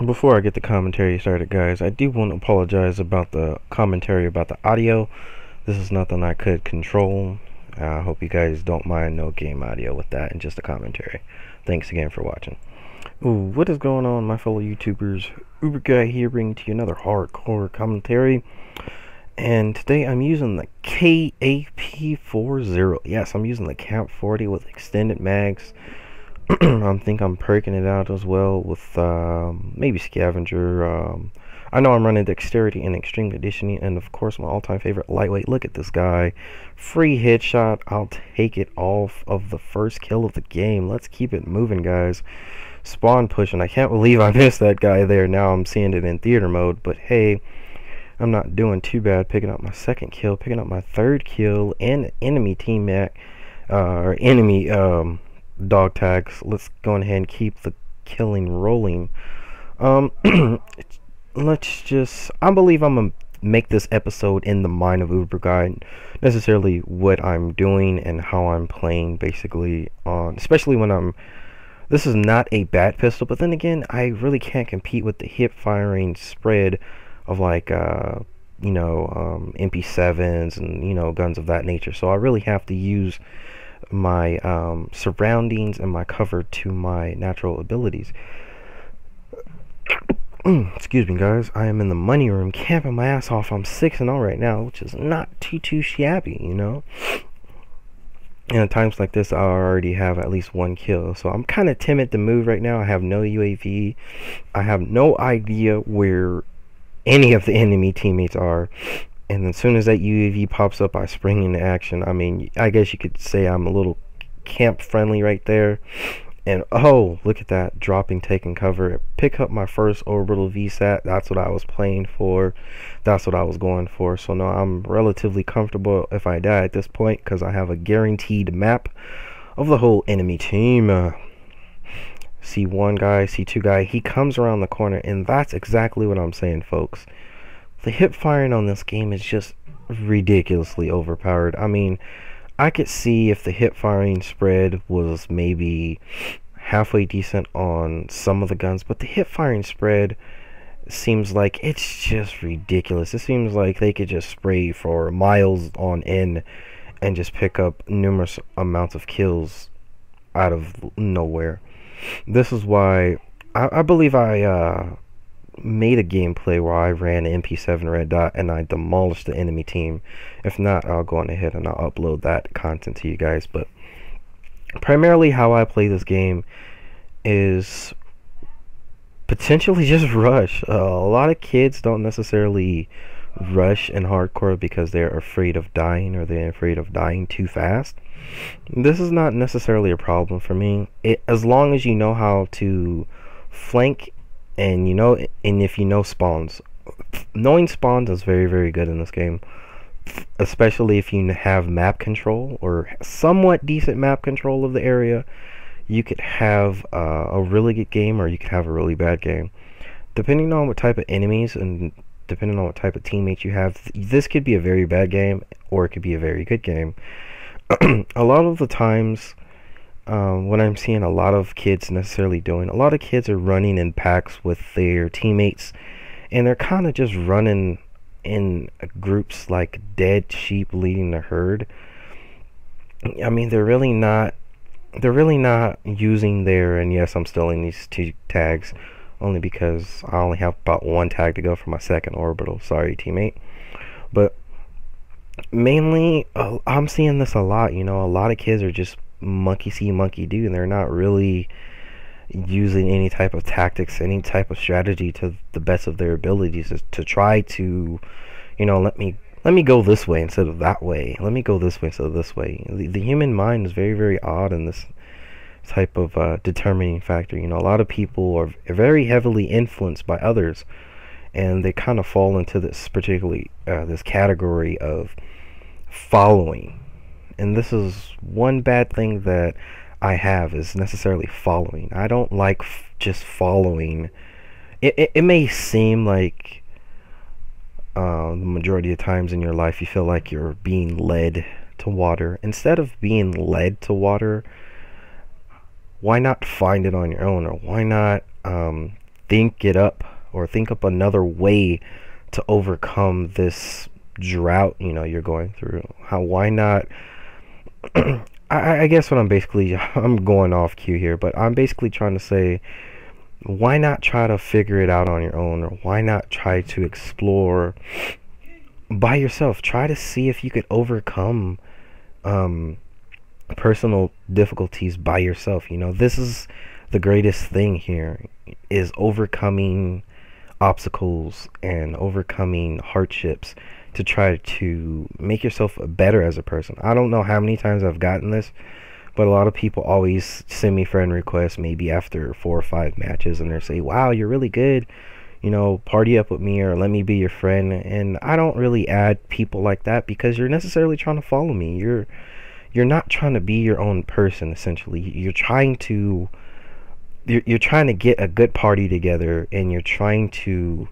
Before I get the commentary started, guys, I do want to apologize about the commentary about the audio. This is nothing I could control. I hope you guys don't mind no game audio with that and just a commentary. Thanks again for watching. Ooh, what is going on, my fellow YouTubers? UberGuy here, bringing to you another hardcore commentary. And today I'm using the KAP-40. Yes, I'm using the KAP-40 with extended mags. I think I'm perking it out as well with maybe scavenger. I know I'm running dexterity and extreme conditioning, and of course my all-time favorite, lightweight. Look at this guy, free headshot. I'll take it off of the first kill of the game. Let's keep it moving, guys. Spawn pushing. I can't believe I missed that guy there. Now I'm seeing it in theater mode, but hey, I'm not doing too bad. Picking up my second kill, picking up my third kill, and enemy teammate or enemy dog tags. Let's go ahead and keep the killing rolling. Let's just, I believe I'm gonna make this episode in the mind of UberGuy, necessarily what I'm doing and how I'm playing, basically, on, especially when I'm, this is not a bad pistol, but then again, I really can't compete with the hip firing spread of like MP7s and guns of that nature. So I really have to use my surroundings and my cover to my natural abilities. Excuse me, guys. I am in the money room camping my ass off. I'm 6-0 right now, which is not too shabby, And at times like this, I already have at least one kill, so I'm kind of timid to move right now. I have no UAV. I have no idea where any of the enemy teammates are. And as soon as that UAV pops up, I spring into action. I mean, I guess you could say I'm a little camp friendly right there. And oh, look at that, dropping, taking cover, pick up my first orbital VSAT. That's what I was playing for. That's what I was going for. So no, I'm relatively comfortable if I die at this point, because I have a guaranteed map of the whole enemy team. See one guy, see two guy. He comes around the corner, and that's exactly what I'm saying, folks. The hip firing on this game is just ridiculously overpowered. I mean, I could see if the hip firing spread was maybe halfway decent on some of the guns, but the hip firing spread seems like it's just ridiculous. It seems like they could just spray for miles on end and just pick up numerous amounts of kills out of nowhere. This is why I believe I made a gameplay where I ran an MP7 red dot and I demolished the enemy team. If not, I'll go on ahead and I'll upload that content to you guys. But primarily how I play this game is potentially just rush. A lot of kids don't necessarily rush in hardcore because they're afraid of dying, or they're afraid of dying too fast. This is not necessarily a problem for me, as long as you know how to flank. And if you know spawns. Knowing spawns is very good in this game, especially if you have map control or somewhat decent map control of the area. You could have a really good game, or you could have a really bad game, depending on what type of enemies and depending on what type of teammates you have. This could be a very bad game, or it could be a very good game. A lot of the times, what I'm seeing a lot of kids necessarily doing, a lot of kids are running in packs with their teammates, and they're kind of just running in groups like dead sheep leading the herd. I mean, they're really not using their, and yes, I'm still in these two tags only because I only have about one tag to go for my second orbital. Sorry, teammate. But mainly I'm seeing this a lot. A lot of kids are just monkey see monkey do, and they're not really using any type of tactics, any type of strategy to the best of their abilities, to try to let me go this way instead of that way, let me go this way instead of this way. The human mind is very odd in this type of determining factor. A lot of people are very heavily influenced by others, and they kind of fall into this particularly this category of following. And this is one bad thing that I have, is necessarily following. I don't like just following. It may seem like the majority of times in your life you feel like you're being led to water. Instead of being led to water, why not find it on your own? Or why not think it up or think up another way to overcome this drought, you know, you're going through. Why not? I guess what I'm going off cue here, but I'm basically trying to say, why not try to figure it out on your own, or why not try to explore by yourself? Try to see if you could overcome personal difficulties by yourself. You know, this is the greatest thing here, is overcoming obstacles and overcoming hardships to try to make yourself better as a person. I don't know how many times I've gotten this, but a lot of people always send me friend requests maybe after 4 or 5 matches, and they say, wow, you're really good, you know, party up with me, or let me be your friend. And I don't really add people like that, because you're necessarily trying to follow me. You're not trying to be your own person. Essentially, you're trying to get a good party together, and you're trying to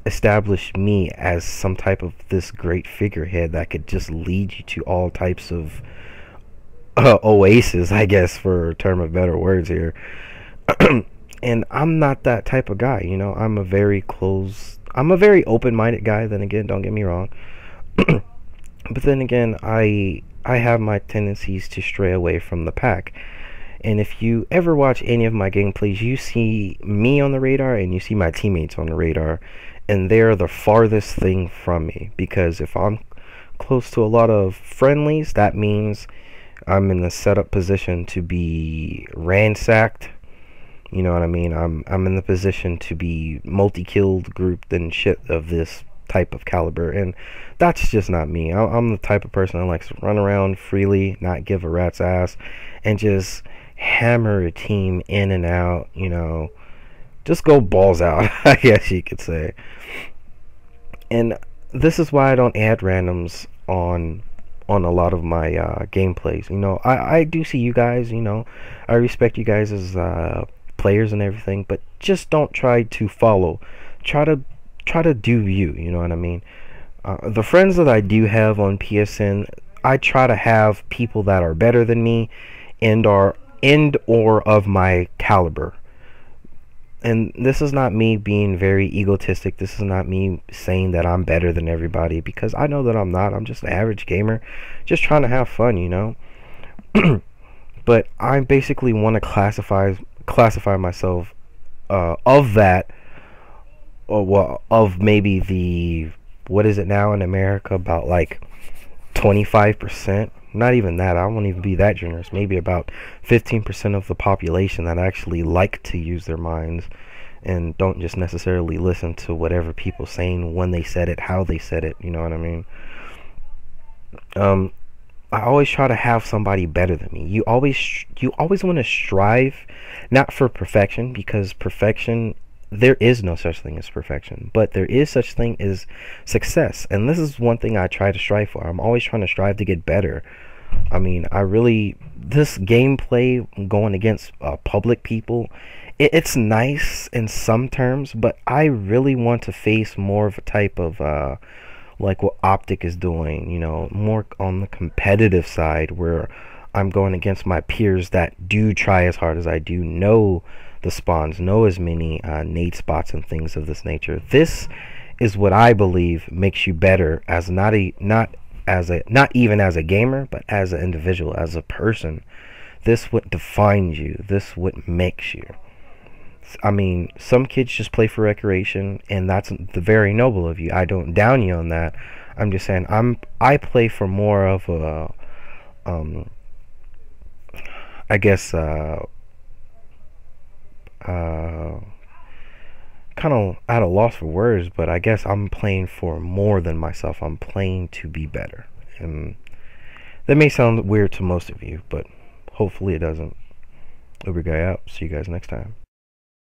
establish me as some type of this great figurehead that could just lead you to all types of oasis, I guess, for a term of better words here. And I'm not that type of guy, you know. I'm a very open-minded guy. Then again, don't get me wrong. But then again, I have my tendencies to stray away from the pack. And if you ever watch any of my gameplays, you see me on the radar and you see my teammates on the radar, and they're the farthest thing from me. Because if I'm close to a lot of friendlies, that means I'm in the setup position to be ransacked. You know what I mean? I'm in the position to be multi-killed, grouped, and shit of this type of caliber, and that's just not me. I'm the type of person that likes to run around freely, not give a rat's ass, and just hammer a team in and out, you know, just go balls out, I guess you could say. And this is why I don't add randoms on a lot of my gameplays. You know, I do see you guys, you know, I respect you guys as players and everything, but just don't try to follow. Try to do you, you know what I mean? The friends that I do have on PSN, I try to have people that are better than me and or of my caliber. And this is not me being very egotistic. This is not me saying that I'm better than everybody, because I know that I'm not. I'm just an average gamer, just trying to have fun, you know. But I basically want to classify myself of that, or well, of maybe the, what is it now in America, about like 25%. Not even that. I won't even be that generous. Maybe about 15% of the population that actually like to use their minds and don't just necessarily listen to whatever people saying, when they said it, how they said it. You know what I mean? I always try to have somebody better than me. You always want to strive, not for perfection, because perfection, there is no such thing as perfection, but there is such thing as success. And this is one thing I try to strive for. I'm always trying to strive to get better. I mean, this gameplay going against public people, it's nice in some terms, but I really want to face more of a type of like what Optic is doing, you know, more on the competitive side, where I'm going against my peers that do try as hard as I do, know the spawns, know as many nade spots and things of this nature. This is what I believe makes you better as not even as a gamer, but as an individual, as a person. This what defines you. This what makes you. I mean, some kids just play for recreation, and that's the very noble of you. I don't down you on that. I'm just saying I play for more of a I guess kind of at a loss for words, but I guess I'm playing for more than myself. I'm playing to be better, and that may sound weird to most of you, but hopefully it doesn't. UberGuy out. See you guys next time.